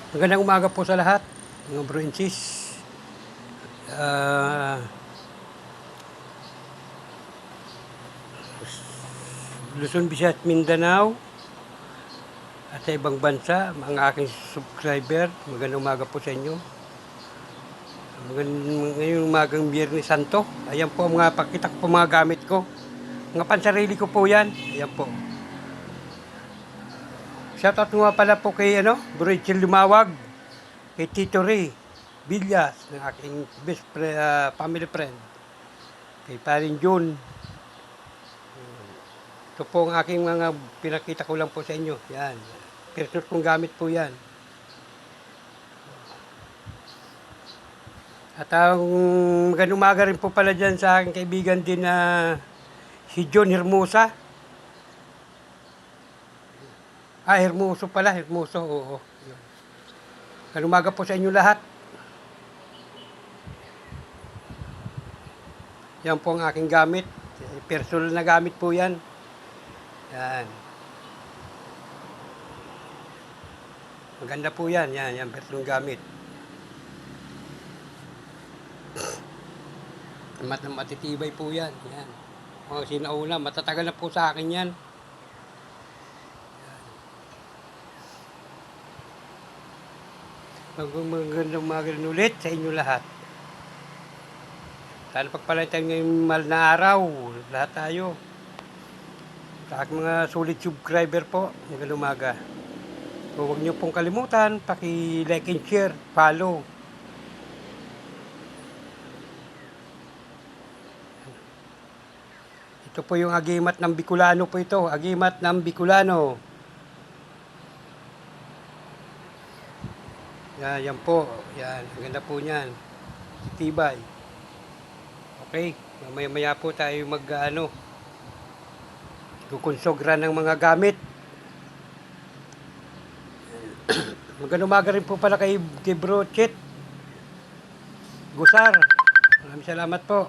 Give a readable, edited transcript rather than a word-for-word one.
Magandang umaga po sa lahat, mga bro and sis. Ah, Luzon, Visayas, Mindanao at sa ibang bansa, mga aking subscriber, magandang umaga po sa inyo. Ngayong umagang Biyernes Santo, ayan po mga pakita ko po mga gamit ko. Mga pansarili ko po yan, ayan po. Shoutout nga pala po kay Bro Rachel Lumawag, kay Tito Ray Villas, ng aking family friend, kay Parin June. Ito po ang aking mga pinakita ko lang po sa inyo. Yan. Personal kong gamit po yan. At ang magandang umaga rin po pala dyan sa aking kaibigan din na si John Hermosa. Hermoso pala. Hermoso, oo. Magandang umaga po sa inyo lahat. Yan po ang aking gamit. Personal na gamit po yan. Yan. Maganda po yan. Yan personal gamit. Matitibay po yan. Yan. Mga sinauna, matatagal na po sa akin yan. Magandang umaga rin ulit sa inyo lahat. Sana pagpalitan ngayong mahal na araw. Lahat tayo. Sa aking mga solid subscriber po, magandang umaga. So, huwag niyo pong kalimutan, paki-like and share, follow. Ito po yung agimat ng Bicolano po ito. Agimat ng Bicolano. Yan po. Yan. Ang ganda po niyan. Tibay. Okay. Mamaya po tayo kukonsogra ng mga gamit. Magandang umaga rin po pala kay Bro Chet Gusar. Maraming salamat po.